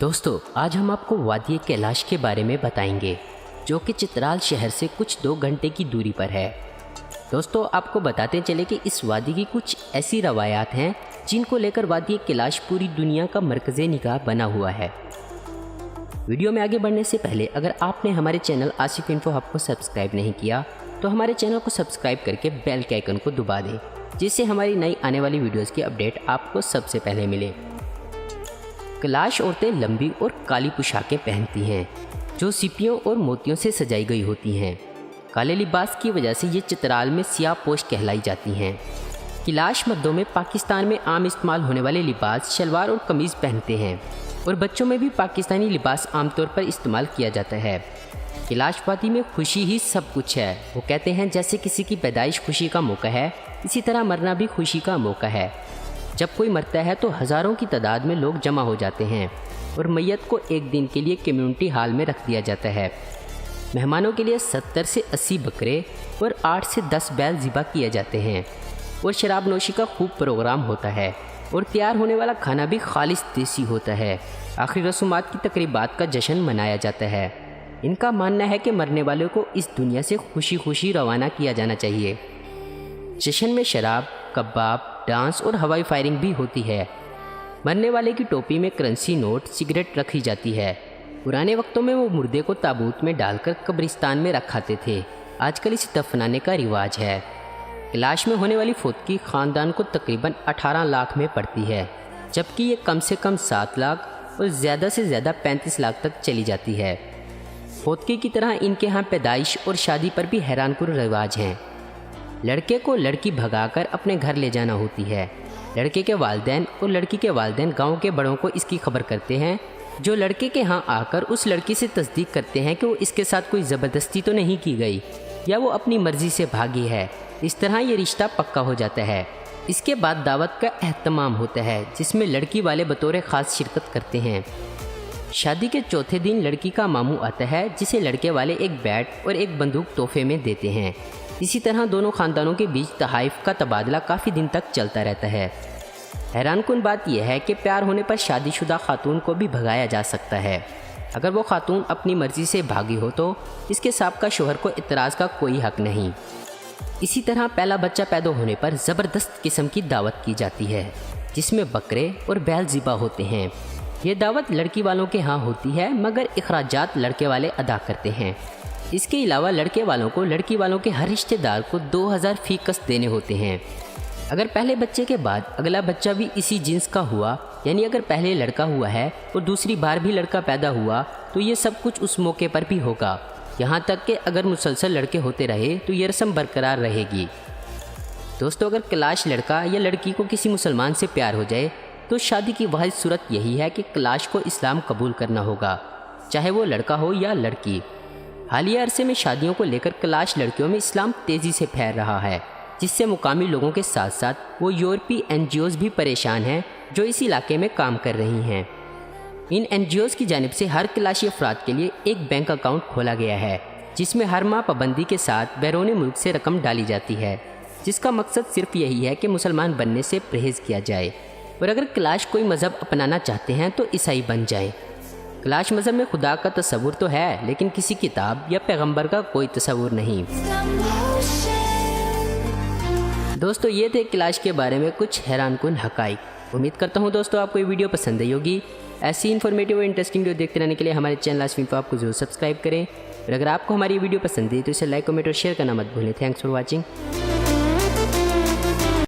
दोस्तों आज हम आपको वादी कैलाश के बारे में बताएंगे जो कि चित्राल शहर से कुछ 2 घंटे की दूरी पर है। दोस्तों आपको बताते चले कि इस वादी की कुछ ऐसी रवायात हैं जिनको लेकर वादी कैलाश पूरी दुनिया का मरकज़े निगाह बना हुआ है। वीडियो में आगे बढ़ने से पहले अगर आपने हमारे चैनल आसिफ इन्फो हब को सब्सक्राइब नहीं किया तो हमारे चैनल को सब्सक्राइब करके बेल के आइकन को दबा दें, जिससे हमारी नई आने वाली वीडियोज़ की अपडेट आपको सबसे पहले मिले। कैलाश औरतें लंबी और काली पोशाकें पहनती हैं जो सीपियों और मोतियों से सजाई गई होती हैं। काले लिबास की वजह से ये चित्राल में सियाह पोश कहलाई जाती हैं। कैलाश मर्दों में पाकिस्तान में आम इस्तेमाल होने वाले लिबास शलवार और कमीज़ पहनते हैं और बच्चों में भी पाकिस्तानी लिबास आमतौर पर इस्तेमाल किया जाता है। कैलाश वादी में खुशी ही सब कुछ है। वो कहते हैं जैसे किसी की पैदाइश खुशी का मौका है, इसी तरह मरना भी खुशी का मौका है। जब कोई मरता है तो हज़ारों की तादाद में लोग जमा हो जाते हैं और मैयत को एक दिन के लिए कम्युनिटी हॉल में रख दिया जाता है। मेहमानों के लिए 70 से 80 बकरे और 8 से 10 बैल ज़िबा किए जाते हैं और शराब नोशी का खूब प्रोग्राम होता है और तैयार होने वाला खाना भी खालिस देसी होता है। आखिरी रसूमात की तकरीबात का जश्न मनाया जाता है। इनका मानना है कि मरने वालों को इस दुनिया से खुशी खुशी रवाना किया जाना चाहिए। जश्न में शराब, कबाब, डांस और हवाई फायरिंग भी होती है। मरने वाले की टोपी में करेंसी नोट, सिगरेट रखी जाती है। पुराने वक्तों में वो मुर्दे को ताबूत में डालकर कब्रिस्तान में रखाते थे। आजकल इसे दफनाने का रिवाज है। कैलाश में होने वाली फौतगी ख़ानदान को तकरीबन 18 लाख में पड़ती है, जबकि ये कम से कम 7 लाख और ज़्यादा से ज़्यादा 35 लाख तक चली जाती है। फौतगी की तरह इनके यहाँ पैदाइश और शादी पर भी हैरानकुन रिवाज हैं। लड़के को लड़की भगाकर अपने घर ले जाना होती है। लड़के के वालिदैन और लड़की के वालिदैन गांव के बड़ों को इसकी खबर करते हैं, जो लड़के के यहाँ आकर उस लड़की से तस्दीक करते हैं कि वो इसके साथ कोई ज़बरदस्ती तो नहीं की गई या वो अपनी मर्ज़ी से भागी है। इस तरह ये रिश्ता पक्का हो जाता है। इसके बाद दावत का एहतमाम होता है जिसमें लड़की वाले बतौर ख़ास शिरकत करते हैं। शादी के चौथे दिन लड़की का मामू आता है जिसे लड़के वाले एक बैट और एक बंदूक तोहफे में देते हैं। इसी तरह दोनों ख़ानदानों के बीच तहाइफ का तबादला काफ़ी दिन तक चलता रहता है। हैरानकुन बात यह है कि प्यार होने पर शादीशुदा खातून को भी भगाया जा सकता है। अगर वो खातून अपनी मर्ज़ी से भागी हो तो इसके साबका शोहर को इतराज़ का कोई हक नहीं। इसी तरह पहला बच्चा पैदा होने पर ज़बरदस्त किस्म की दावत की जाती है जिसमें बकरे और बैल ज़िबा होते हैं। ये दावत लड़की वालों के यहाँ होती है मगर अखराजात लड़के वाले अदा करते हैं। इसके अलावा लड़के वालों को लड़की वालों के हर रिश्तेदार को 2000 फ़ी कस्त देने होते हैं। अगर पहले बच्चे के बाद अगला बच्चा भी इसी जिन्स का हुआ, यानी अगर पहले लड़का हुआ है और दूसरी बार भी लड़का पैदा हुआ, तो ये सब कुछ उस मौके पर भी होगा। यहाँ तक कि अगर मुसलसल लड़के होते रहे तो ये रस्म बरकरार रहेगी। दोस्तों अगर कैलाश लड़का या लड़की को किसी मुसलमान से प्यार हो जाए तो शादी की वाहिद सूरत यही है कि कैलाश को इस्लाम कबूल करना होगा, चाहे वो लड़का हो या लड़की। हालिया अरसे में शादियों को लेकर कैलाश लड़कियों में इस्लाम तेज़ी से फैल रहा है, जिससे मुकामी लोगों के साथ साथ वो यूरोपीय NGOs भी परेशान हैं जो इस इलाके में काम कर रही हैं। इन NGOs की जानिब से हर कैलाशी अफराद के लिए एक बैंक अकाउंट खोला गया है जिसमें हर माह पाबंदी के साथ बैरून मुल्क से रकम डाली जाती है, जिसका मकसद सिर्फ यही है कि मुसलमान बनने से परहेज़ किया जाए और अगर कैलाश कोई मज़हब अपनाना चाहते हैं तो ईसाई बन जाएं। कैलाश मज़हब में खुदा का तस्वुर तो है लेकिन किसी किताब या पैगंबर का कोई तस्वुर नहीं। दोस्तों ये थे कैलाश के बारे में कुछ हैरानकुन हक़ाइक़। उम्मीद करता हूँ दोस्तों आपको ये वीडियो पसंद आई होगी। ऐसी इन्फॉर्मेटिव और इंटरेस्टिंग वीडियो देखते रहने के लिए हमारे चैनल आसिफ इन्फो आपको जरूर सब्सक्राइब करें और अगर आपको हमारी वीडियो पसंद है तो इसे लाइक, कमेंट और शेयर करना मत भूलें। Thanks for watching.